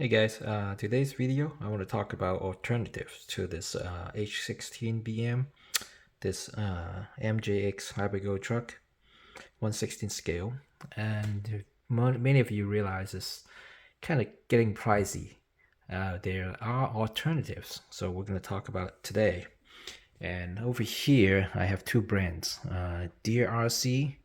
Hey guys, today's video I want to talk about alternatives to this H16BM, this MJX Hypergo truck, 1/16 scale, and many of you realize it's kind of getting pricey. There are alternatives, so we're going to talk about it today. And over here I have two brands, DEERC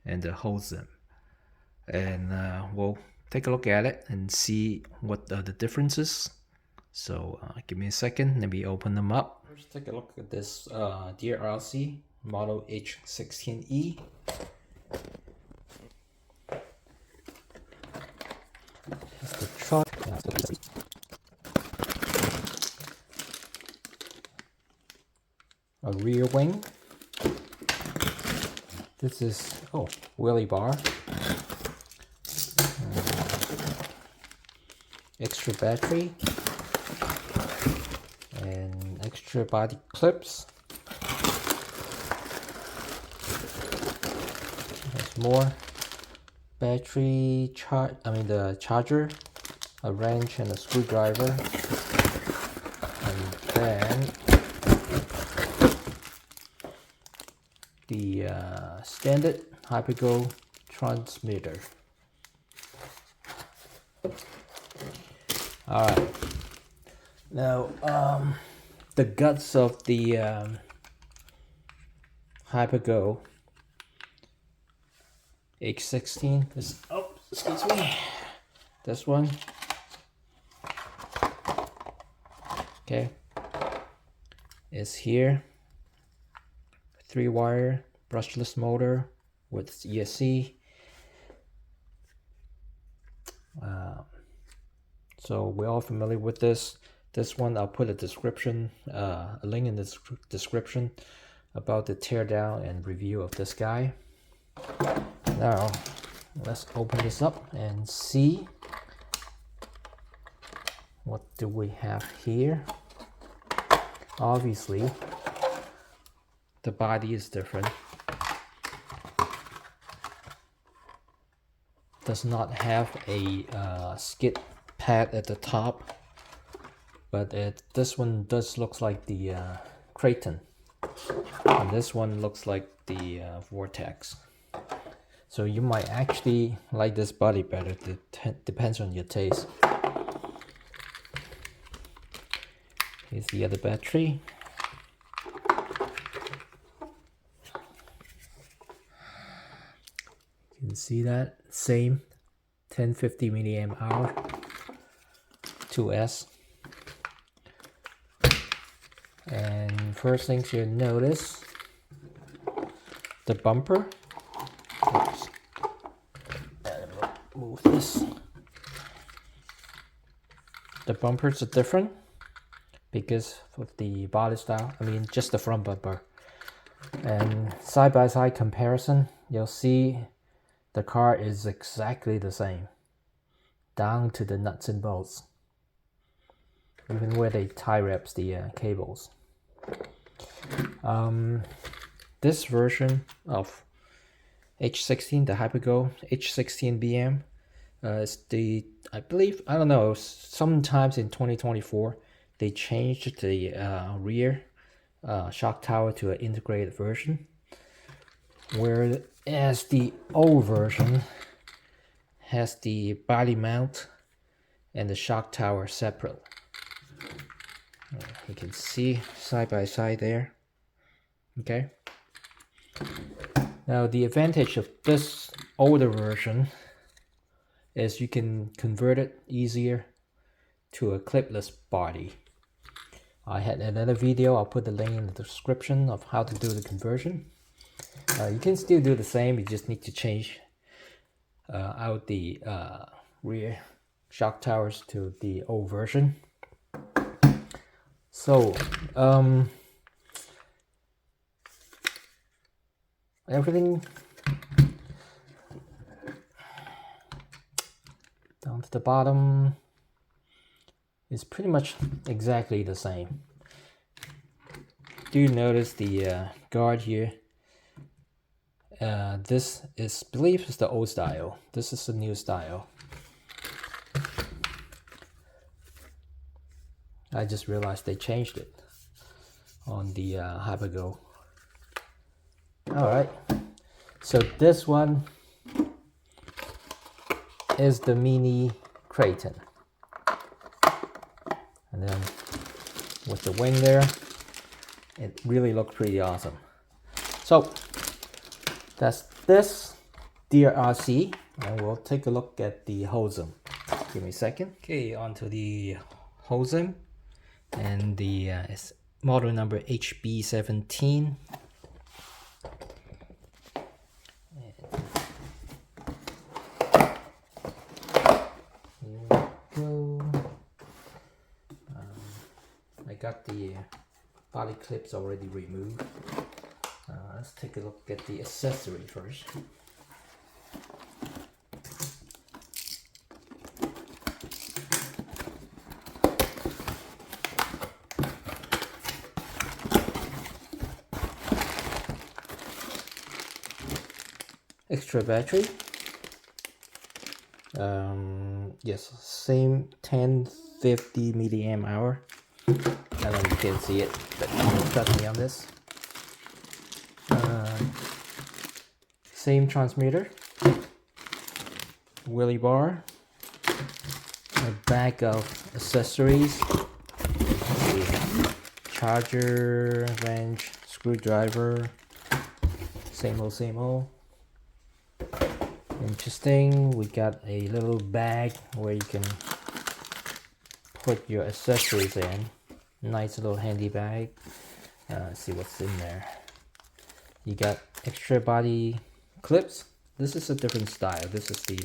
and the Hosim, and we'll take a look at it and see what are the differences. So give me a second, let me open them up. First, take a look at this DEERC model H16E. That's the truck. A rear wing. This is wheelie bar. Extra battery and extra body clips. There's more battery the charger, a wrench and a screwdriver, and then the standard Hypergo transmitter. Alright, now the guts of the Hypergo H16 is, excuse me, this one, okay, is here, 3-wire brushless motor with ESC. So we're all familiar with this. This one I'll put a description, a link in the description about the teardown and review of this guy. Now let's open this up and see what do we have here. Obviously the body is different. Does not have a skid pad at the top, but this one does look like the Kraton, and this one looks like the Vorteks. So you might actually like this body better. It depends on your taste. Here's the other battery. You can see that same 1050 milliamp hour 2S. And first things you notice, the bumper. Oops. Move this. The bumpers are different because of the body style. Just the front bumper. And side by side comparison, you'll see the car is exactly the same, down to the nuts and bolts, even where they tie wraps the cables. This version of H16, the Hypergo H16BM, is I believe, I don't know, sometimes in 2024 they changed the rear shock tower to an integrated version, whereas the old version has the body mount and the shock tower separate. You can see side by side there. Okay. Now the advantage of this older version is you can convert it easier to a clipless body. I had another video, I'll put the link in the description, of how to do the conversion. You can still do the same, you just need to change out the rear shock towers to the old version. So everything down to the bottom is pretty much exactly the same. Do you notice the guard here? This is, I believe, is the old style. This is the new style. I just realized they changed it on the HyperGo. Alright, so this one is the mini Kraton. And then with the wing there, it really looked pretty awesome. So that's this DEERC, and we'll take a look at the Hosim. Give me a second. Okay, onto the Hosim, and the model number HB17. I got the body clips already removed. Let's take a look at the accessory first. Extra battery. Yes, same 1050 milliamp hour. I don't know if you can see it, but trust me on this. Same transmitter, wheelie bar, a bag of accessories, charger, wrench, screwdriver, same old. Interesting, we got a little bag where you can put your accessories in. Nice little handy bag. Let's see what's in there. You got extra body clips. This is a different style. This is the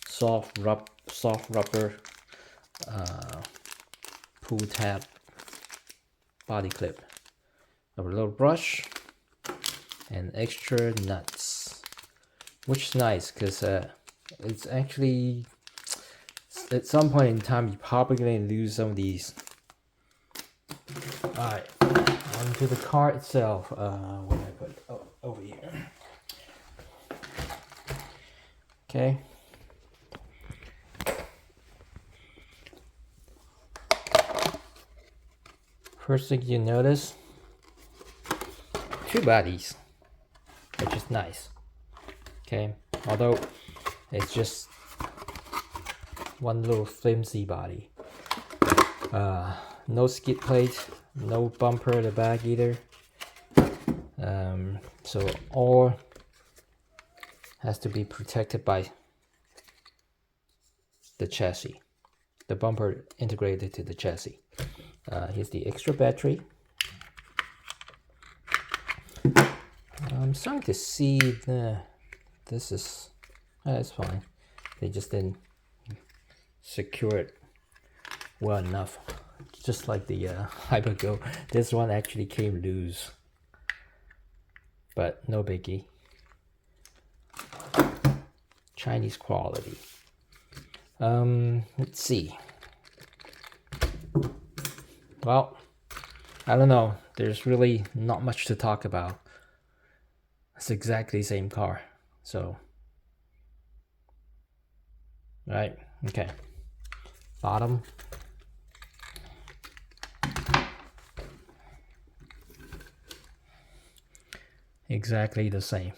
soft rubber pull tab body clip. A little brush and extra nuts, which is nice because it's actually at some point in time you're probably going to lose some of these. Alright, onto the car itself. Where did I put it? Oh, over here. Okay. First thing you notice, two bodies, which is nice. Okay, although it's just one little flimsy body. No skid plate, no bumper at the back either. So all has to be protected by the chassis, the bumper integrated to the chassis. Here's the extra battery. I'm starting to see this is that's fine. They just didn't secure it well enough. Just like the HyperGo, this one actually came loose, but no biggie. Chinese quality. Let's see. Well, I don't know. There's really not much to talk about. It's exactly the same car. So, right, okay. Bottom. Exactly the same.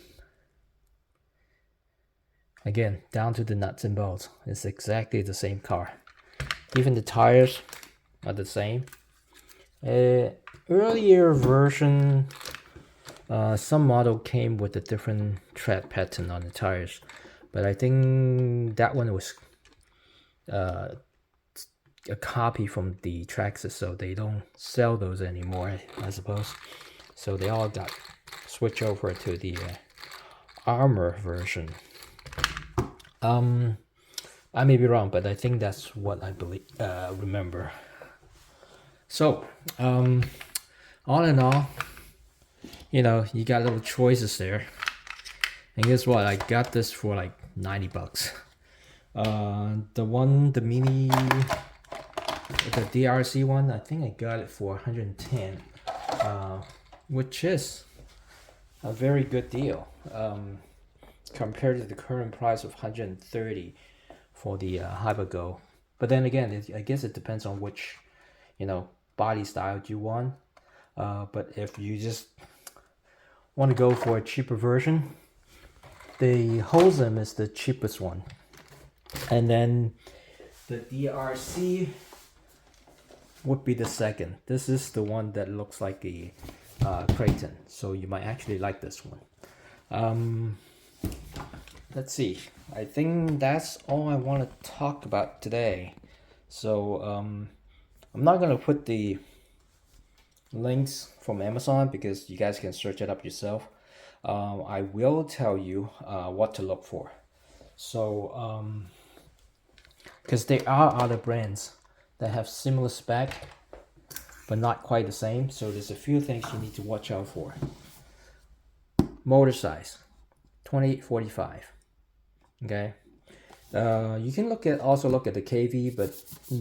Again, down to the nuts and bolts. It's exactly the same car. Even the tires are the same. Earlier version, some model came with a different tread pattern on the tires, but I think that one was a copy from the Traxxas, so they don't sell those anymore, I suppose. So they all got switched over to the Armor version. I may be wrong, but I think that's what I believe remember. So all in all, you know, you got little choices there, and guess what, I got this for like 90 bucks. The mini, the DEERC one, I think I got it for 110, which is a very good deal compared to the current price of 130 for the HyperGo. But then again, I guess it depends on which, body style you want. But if you just want to go for a cheaper version, the Hosim is the cheapest one. And then the DEERC would be the second. This is the one that looks like a Kraton, so you might actually like this one. Let's see. I think that's all I want to talk about today. So I'm not gonna put the links from Amazon because you guys can search it up yourself. I will tell you what to look for. So because there are other brands that have similar spec but not quite the same, so there's a few things you need to watch out for. Motor size 2845. Okay, you can also look at the KV, but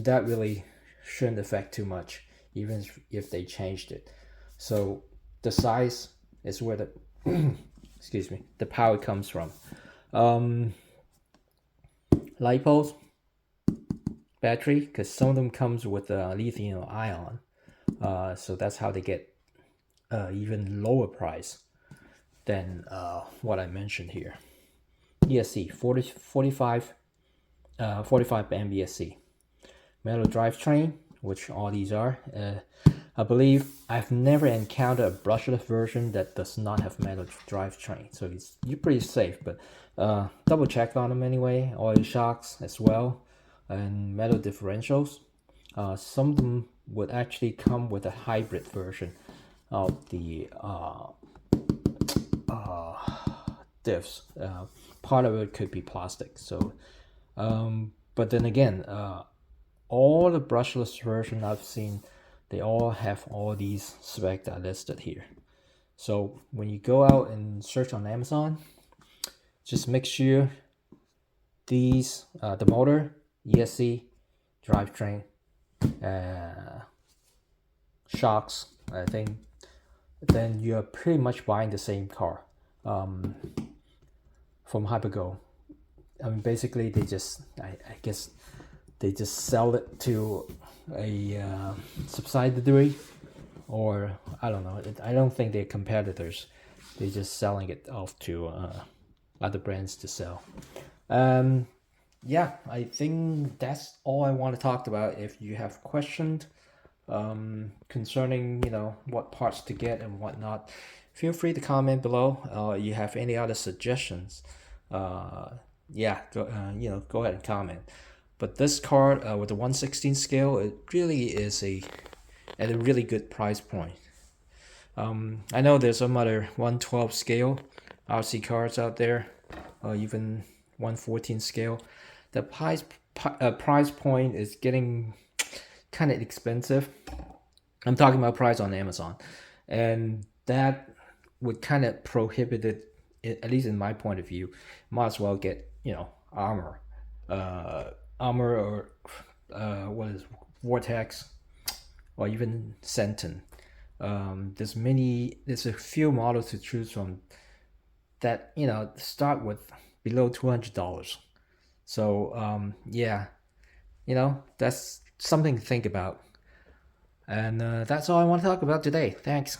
that really shouldn't affect too much, even if they changed it. So the size is where the excuse me, the power comes from. LiPos, battery, because some of them comes with lithium ion, so that's how they get even lower price than what I mentioned here. ESC 45 MBSC. Metal drivetrain, which all these are. I believe I've never encountered a brushless version that does not have metal drivetrain, so you're pretty safe. But double check on them anyway. Oil shocks as well, and metal differentials. Some of them would actually come with a hybrid version of the diffs. Part of it could be plastic. So, but then again, all the brushless version I've seen, they all have all these specs that are listed here. So when you go out and search on Amazon, just make sure these, the motor, ESC, drivetrain, shocks, I think, then you're pretty much buying the same car from Hypergo. I mean, basically they just, I guess they just sell it to a subsidiary, or I don't know. I don't think they're competitors. They're just selling it off to other brands to sell. Yeah, I think that's all I want to talk about. If you have questions concerning, what parts to get and whatnot, feel free to comment below. You have any other suggestions? Yeah, go ahead and comment. But this card with the 1/16 scale, it really is at a really good price point. I know there's some other 1/12 scale RC cards out there, or even 1/14 scale. The price point is getting kind of expensive. I'm talking about price on Amazon, and that would kind of prohibit it, at least in my point of view. Might as well get armor or what is Vorteks, or even Senton. There's a few models to choose from that start with below $200. So yeah, that's something to think about. And that's all I want to talk about today. Thanks.